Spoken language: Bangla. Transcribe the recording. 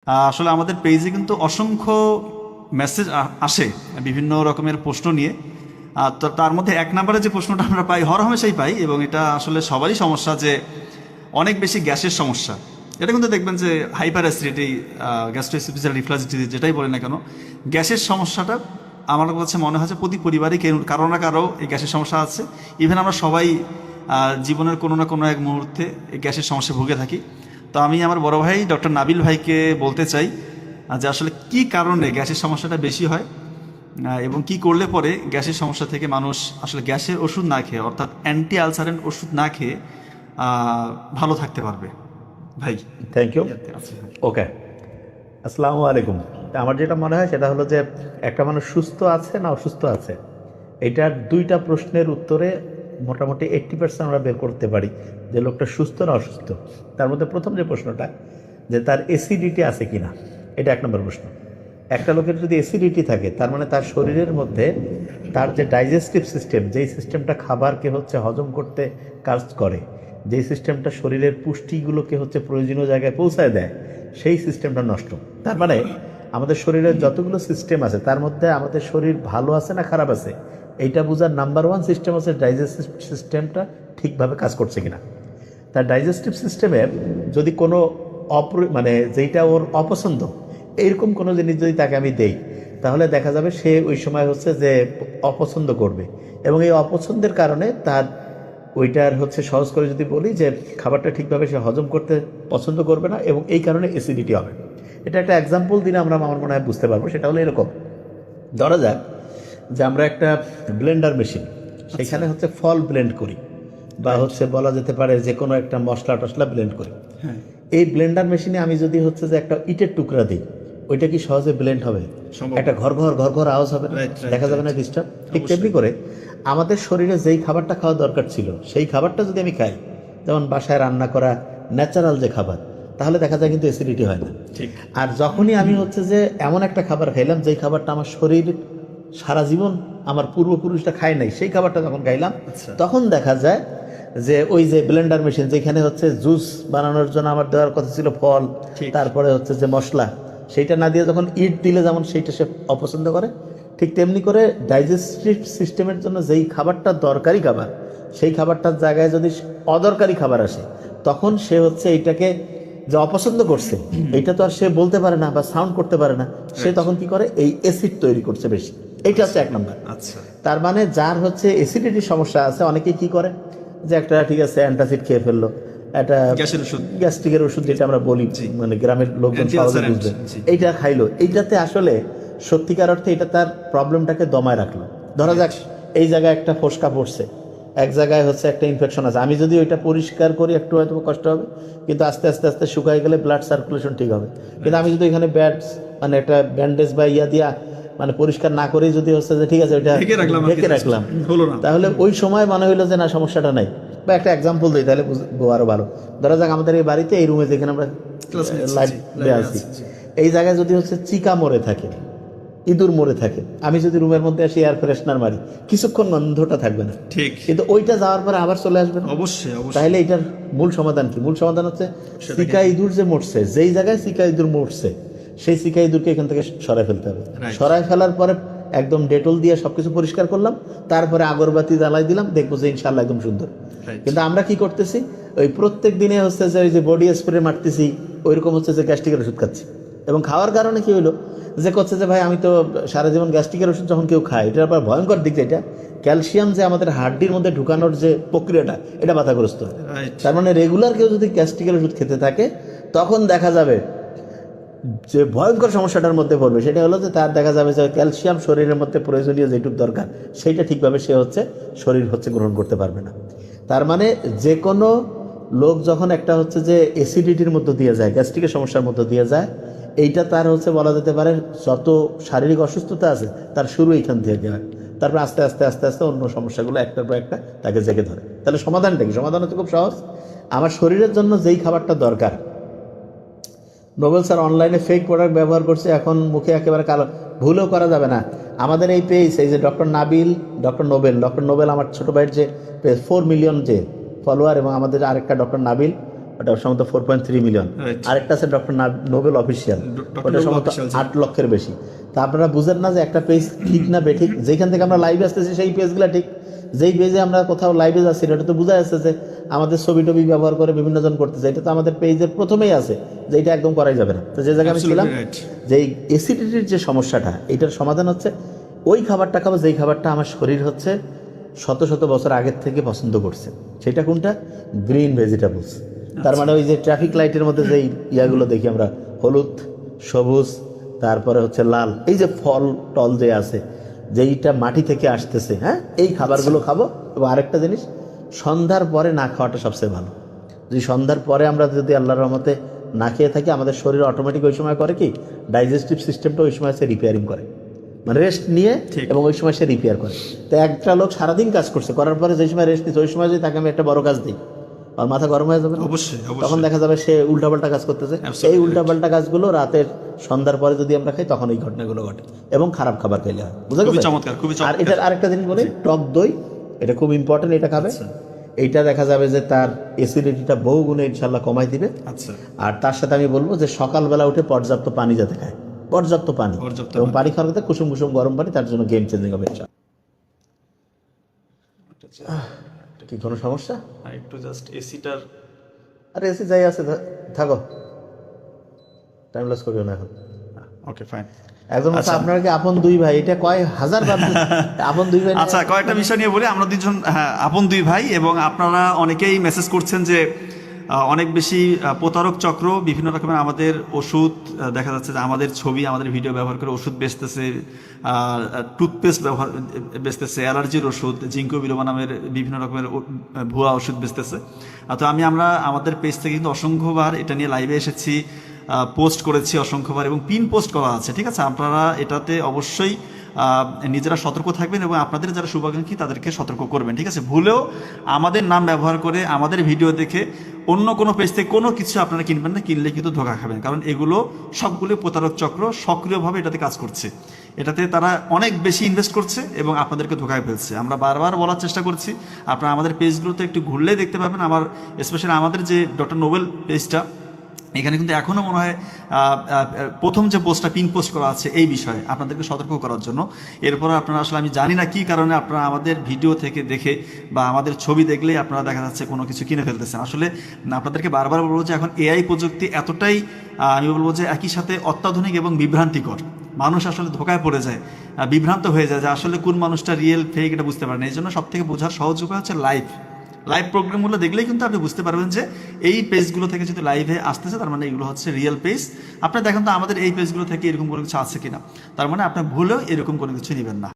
আসলে আমাদের পেজে কিন্তু অসংখ্য মেসেজ আসে বিভিন্ন রকমের প্রশ্ন নিয়ে। তো তার মধ্যে এক নম্বরে যে প্রশ্নটা আমরা পাই, হরহামেশাই পাই, এবং এটা আসলে সবারই সমস্যা, যে অনেক বেশি গ্যাসের সমস্যা। এটা কিন্তু দেখবেন যে হাইপার অ্যাসিডিটি, গ্যাস্ট্রোএসোফেজিয়াল রিফ্লাক্স ডিজিজ, যেটাই বলে না কেন, গ্যাসের সমস্যাটা আমার কাছে মনে হয় যে প্রতি পরিবারই কারো না কারো এই গ্যাসের সমস্যা আছে। ইভেন আমরা সবাই জীবনের কোনো না কোনো এক মুহূর্তে এই গ্যাসের সমস্যায় ভুগে থাকি। তো আমি আমার বড় ভাই ডক্টর নাবিল ভাইকে বলতে চাই যে আসলে কি কারণে গ্যাসের সমস্যাটা বেশি হয়, এবং কি করলে পরে গ্যাসের সমস্যা থেকে মানুষ আসলে গ্যাসের ওষুধ না খেয়ে, অর্থাৎ অ্যান্টি আলসারেন্ট ওষুধ না খেয়ে ভালো থাকতে পারবে। ভাই থ্যাংক ইউ। আচ্ছা। ওকে, আসসালামু আলাইকুম। আমার যেটা মনে হয় সেটা হলো যে একটা মানুষ সুস্থ আছে না অসুস্থ আছে, এইটার দুইটা প্রশ্নের উত্তরে মোটামুটি 80% আমরা বের করতে পারি যে লোকটা সুস্থ না অসুস্থ। তার মধ্যে প্রথম যে প্রশ্নটা, যে তার অ্যাসিডিটি আছে কি না, এটা এক নম্বর প্রশ্ন। একটা লোকের যদি অ্যাসিডিটি থাকে, তার মানে তার শরীরের মধ্যে তার যে ডাইজেস্টিভ সিস্টেম, যেই সিস্টেমটা খাবারকে হজম করতে কাজ করে, যেই সিস্টেমটা শরীরের পুষ্টিগুলোকে প্রয়োজনীয় জায়গায় পৌঁছায় দেয়, সেই সিস্টেমটা নষ্ট। তার মানে আমাদের শরীরের যতগুলো সিস্টেম আছে তার মধ্যে আমাদের শরীর ভালো আছে না খারাপ আছে, এইটা বোঝার নাম্বার ওয়ান সিস্টেম হচ্ছে ডাইজেস্টিভ সিস্টেমটা ঠিকভাবে কাজ করছে কিনা। তার ডাইজেস্টিভ সিস্টেমে যদি কোনো মানে যেইটা ওর অপছন্দ, এইরকম কোনো জিনিস যদি তাকে আমি দেই, তাহলে দেখা যাবে সে ওই সময় যে অপছন্দ করবে, এবং এই অপছন্দের কারণে তার ওইটার সহজ করে যদি বলি যে খাবারটা ঠিকভাবে সে হজম করতে পছন্দ করবে না, এবং এই কারণে অ্যাসিডিটি হবে। এটা একটা এক্সাম্পল দিলে আমরা আমার মনে হয় বুঝতে পারবো। সেটা হলো এরকম, ধরা যাক যে আমরা একটা ব্লেন্ডার মেশিন, সেখানে ফল ব্লেন্ড করি, বা বলা যেতে পারে যে কোনো একটা মশলা টশলা ব্লেন্ড করি। এই ব্লেন্ডার মেশিনে আমি যদি যে একটা ইটের টুকরা দিই, ওইটা কি সহজে ব্লেন্ড হবে? একটা ঘর ঘর ঘর ঘর আওয়াজ হবে না, দেখা যাবে না ডিস্টার্ব। ঠিক তেমনি করে আমাদের শরীরে যেই খাবারটা খাওয়া দরকার ছিল, সেই খাবারটা যদি আমি খাই, যেমন বাসায় রান্না করা ন্যাচারাল যে খাবার, তাহলে দেখা যায় কিন্তু অ্যাসিডিটি হয় না। আর যখনই আমি যে এমন একটা খাবার খাইলাম, যেই খাবারটা আমার শরীর সারা জীবন আমার পূর্বপুরুষটা খায় নাই, সেই খাবারটা যখন খাইলাম, তখন দেখা যায় যে ওই যে ব্লেন্ডার মেশিন, যেখানে জুস বানানোর জন্য আমার দেওয়ার কথা ছিল ফল, তারপরে যে মশলা, সেইটা না দিয়ে যখন ইট দিলে যেমন সেইটা সে অপছন্দ করে, ঠিক তেমনি করে ডাইজেস্টিভ সিস্টেমের জন্য যেই খাবারটা দরকারি খাবার, সেই খাবারটার জায়গায় যদি অদরকারি খাবার আসে, তখন সে এইটাকে যে অপছন্দ করছে, এইটা তো আর সে বলতে পারে না বা সাউন্ড করতে পারে না, সে তখন কি করে, এই অ্যাসিড তৈরি করছে বেশি। এইটা হচ্ছে এক নম্বর। আচ্ছা। তার মানে যার অ্যাসিডিটির সমস্যা আছে, অনেকেই কি করে যে একটা ঠিক আছে অ্যান্টাসিড খেয়ে ফেললো, একটা গ্যাসের ওষুধ, গ্যাস্ট্রিকের ওষুধ যেটা আমরা বলি, মানে গ্রামের লোকজন সহজে বুঝবে, এইটা খাইলো, এইটাতে আসলে সত্যিকার অর্থে এটা তার প্রবলেমটাকে দমায় রাখলো। ধরা যাক এই জায়গায় একটা ফোসকা পড়ছে, এক জায়গায় একটা ইনফেকশন আছে, আমি যদি ওইটা পরিষ্কার করি একটু হয়তো কষ্ট হবে, কিন্তু আস্তে আস্তে আস্তে শুকাই গেলে ব্লাড সার্কুলেশন ঠিক হবে। কিন্তু আমি যদি এখানে মানে একটা ব্যান্ডেজ বা ইয়া দিয়া মানে পরিষ্কার না করেই যদি যে ঠিক আছে ওইটা ঢেকে রাখলাম, তাহলে ওই সময় মনে হইলো যে না, সমস্যাটা নাই। বা একটা এক্সাম্পল দিই, তাহলে বুঝবো আরো ভালো। ধরা যাক আমাদের এই বাড়িতে, এই রুমে যেখানে আমরা লাইট দেওয়া আছি, এই জায়গায় যদি চিকা মরে থাকে, ইঁদুর মরে থাকে, আমি যদি রুমের মধ্যে আসি এয়ার ফ্রেশনার মারি, কিছুক্ষণ গন্ধটা থাকবে না, ঠিক, কিন্তু ওইটা যাওয়ার পরে আবার চলে আসবে না। অবশ্যই। তাহলে এটার মূল সমাধান কি? মূল সমাধান হচ্ছে চিকা ইঁদুর যে মরছে, যেই জায়গায় চিকা ইঁদুর মরছে, সেই চিকা ইঁদুরকে এখান থেকে সরাই ফেলতে হবে। সরাই ফেলার পরে একদম ডেটল দিয়ে সবকিছু পরিষ্কার করলাম, তারপরে আগরবাতি জ্বালাই দিলাম, দেখবো যে ইনশাল্লাহ একদম সুন্দর। কিন্তু আমরা কি করতেছি, ওই প্রত্যেক দিনে যে ওই যে বডি স্প্রে মারতেছি, ওইরকম যে গ্যাস্ট্রিকের ওষুধ খাচ্ছি, এবং খাওয়ার কারণে কি হইলো, যে করছে যে ভাই আমি তো সারা জীবন গ্যাস্ট্রিকের ওষুধ যখন কেউ খায়, এটার আবার ভয়ঙ্কর দিক যেটা, ক্যালসিয়াম যে আমাদের হাড্ডির মধ্যে ঢুকানোর যে প্রক্রিয়াটা, এটা বাধাগ্রস্ত হয়। তার মানে রেগুলার কেউ যদি গ্যাস্ট্রিকের ওষুধ খেতে থাকে, তখন দেখা যাবে যে ভয়ঙ্কর সমস্যাটার মধ্যে পড়বে। সেটা হলো যে তার দেখা যাবে যে ক্যালসিয়াম শরীরের মধ্যে প্রয়োজনীয় যেটুকু দরকার, সেইটা ঠিকভাবে সে শরীর গ্রহণ করতে পারবে না। তার মানে যে কোনো লোক যখন একটা যে অ্যাসিডিটির মধ্য দিয়ে যায়, গ্যাস্ট্রিকের সমস্যার মধ্য দিয়ে যায়, এইটা তার বলা যেতে পারে যত শারীরিক অসুস্থতা আছে তার শুরু এইখান থেকে হয়। তারপর আস্তে আস্তে আস্তে আস্তে অন্য সমস্যাগুলো একটার পর একটা তাকে জেগে ধরে। তাহলে সমাধানটা কি? সমাধান হচ্ছে খুব সহজ। আমার শরীরের জন্য যেই খাবারটা দরকার, নোবেল স্যার অনলাইনে ফেক প্রোডাক্ট ব্যবহার করছে, এখন মুখে একেবারে কালো, ভুলও করা যাবে না। আমাদের এই পেজ, এই যে ডক্টর নোবেল আমার ছোটো ভাইয়ের যে পেজ, 4 মিলিয়ন যে ফলোয়ার, এবং আমাদের আরেকটা ডক্টর নাবিল ওটা সম্ভবত 4.3 মিলিয়ন। Right. আরেকটা আছে ডক্টর নোবেল অফিসিয়াল, Dr. ওটা Noble সম্ভবত Official, জি। 8 লক্ষের বেশি। তা আপনারা বুঝেন না যে একটা পেজ ঠিক না বেঠিক? যেখান থেকে আমরা লাইভে আসতেছি সেই পেজগুলো ঠিক, যেই পেজে আমরা কোথাও লাইভে যাচ্ছি এটা তো বোঝা যাচ্ছে যে আমাদের ছবি টবি ব্যবহার করে বিভিন্ন জন করতেছে, এটা তো আমাদের পেজের প্রথমেই আছে যে এটা একদম করাই যাবে না। তো যে জায়গায় আমি ছিলাম, Absolutely right. যে এই অ্যাসিডিটির যে সমস্যাটা, এটার সমাধান হচ্ছে ওই খাবারটা খাবো যেই খাবারটা আমার শরীর হচ্ছে শত শত বছর আগের থেকে পছন্দ করছে। সেটা কোনটা? Green vegetables. তার মানে ওই যে ট্রাফিক লাইটের মধ্যে যে ইয়াগুলো দেখি আমরা, হলুদ, সবুজ, তারপরে হচ্ছে লাল, এই যে ফল টল যে আছে যেইটা মাটি থেকে আসতেছে, হ্যাঁ, এই খাবারগুলো খাবো। এবং আরেকটা জিনিস, সন্ধ্যার পরে না খাওয়াটা সবচেয়ে ভালো। যদি সন্ধ্যার পরে আমরা যদি আল্লাহর রহমতে না খেয়ে থাকি, আমাদের শরীর অটোমেটিক ওই সময় করে কি, ডাইজেস্টিভ সিস্টেমটা ওই সময় সে রিপেয়ারিং করে, মানে রেস্ট নিয়ে, ঠিক। এবং ওই সময় সে রিপেয়ার করে। তো একটা লোক সারাদিন কাজ করছে, করার পরে যে সময় রেস্ট নিচ্ছে ওই সময় যদি তাকে আমি একটা বড় কাজ দিই, আর মাথা গরম হয়ে যাবে না? অবশ্যই, তখন অবশ্যই। দেখা যাবে সে উল্টাপাল্টা কাজ করতেছে। Absolutely এই উল্টাপাল্টা কাজগুলো রাতের সন্ধ্যার পরে যদি আমরা খাই তখন এই ঘটনাগুলো ঘটে, এবং খারাপ খাবার খেলে হয়। বুঝা খুবই গেছে? চমৎকার, খুবই আর চমৎকার। এটার আরেকটা জিনিস বলি, টক দই, এটা খুব ইম্পর্টেন্ট, এটা খাবে। আচ্ছা। এইটা দেখা যাবে যে তার অ্যাসিডিটিটা বহু গুণে ইনশাল্লাহ কমাই দিবে। আচ্ছা, আর তার সাথে আমি বলবো যে সকালবেলা উঠে পর্যাপ্ত পানি যাতে খায়, পর্যাপ্ত পানি, পর্যাপ্ত এবং পানি। পানি খাওয়ার ক্ষেত্রে কুসুম কুসুম গরম পানি, তার জন্য গেম চেঞ্জিং হবে ইনশাল্লাহ। কি কোনো সমস্যা? আর একটু জাস্ট এসিটার আরে এসি যাই আছে, থাকো, টাইম লস করিও না এখন। Okay fine. একজন আচ্ছা। আপনারা কি আপন দুই ভাই? এটা কয় হাজার বার আপন দুই ভাই। আচ্ছা, কয়েকটা বিষয় নিয়ে বলি। আমরা দুজন আপন দুই ভাই, এবং আপনারা অনেকেই মেসেজ করছেন যে অনেক বেশি প্রতারক চক্র বিভিন্ন রকমের আমাদের ওষুধ, দেখা যাচ্ছে যে আমাদের ছবি, আমাদের ভিডিও ব্যবহার করে ওষুধ বেচতেছে, টুথপেস্ট বেচতেছে, অ্যালার্জির ওষুধ, জিঙ্কো বিলোমা নামের বিভিন্ন রকমের ভুয়া ওষুধ বেচতেছে। তো আমরা আমাদের পেজ থেকে কিন্তু অসংখ্যবার এটা নিয়ে লাইভে এসেছি, পোস্ট করেছি অসংখ্যবার, এবং পিন পোস্ট করা আছে। ঠিক আছে, আপনারা এটাতে অবশ্যই নিজেরা সতর্ক থাকবেন, এবং আপনাদের যারা শুভাকাঙ্ক্ষী তাদেরকে সতর্ক করবেন। ঠিক আছে, ভুলেও আমাদের নাম ব্যবহার করে আমাদের ভিডিও দেখে অন্য কোনো পেজ থেকে কোনো কিছু আপনারা কিনবেন না, কিনলে কিন্তু ধোঁকা খাবেন। কারণ এগুলো সবগুলো প্রতারক চক্র সক্রিয়ভাবে এটাতে কাজ করছে, এটাতে তারা অনেক বেশি ইনভেস্ট করছে এবং আপনাদেরকে ধোঁকায় ফেলছে। আমরা বারবার বলার চেষ্টা করছি, আপনারা আমাদের পেজগুলোতে একটু ঘুরলেই দেখতে পাবেন। স্পেশালি আমাদের যে ডক্টর নোবেল পেজটা, এখানে কিন্তু এখনও মনে হয় প্রথম যে পোস্টটা পিন পোস্ট করা আছে এই বিষয়ে আপনাদেরকে সতর্ক করার জন্য। এরপর আপনারা আসলে আমি জানি না কী কারণে আপনারা আমাদের ভিডিও থেকে দেখে বা আমাদের ছবি দেখলেই আপনারা দেখা যাচ্ছে কোনো কিছু কিনে ফেলতেছেন। আসলে আপনাদেরকে বারবার বলবো যে এখন এআই প্রযুক্তি এতটাই, আমি বলবো যে একই সাথে অত্যাধুনিক এবং বিভ্রান্তিকর। মানুষ আসলে ধোকায় পড়ে যায়, বিভ্রান্ত হয়ে যায় যে আসলে কোন মানুষটা রিয়েল ফেক এটা বুঝতে পারে না। এই জন্য সব থেকে বোঝার সহজ উপায় হচ্ছে লাইভ প্রোগ্রামগুলো দেখলেই কিন্তু আপনি বুঝতে পারবেন যে এই পেজগুলো থেকে যদি লাইভে আসতেছে তার মানে এগুলো হচ্ছে রিয়েল পেজ। আপনি দেখেন তো আমাদের এই পেজগুলো থেকে এরকম কোনো কিছু আছে কিনা, তার মানে আপনি ভুলেও এরকম কোনো কিছু নেবেন না।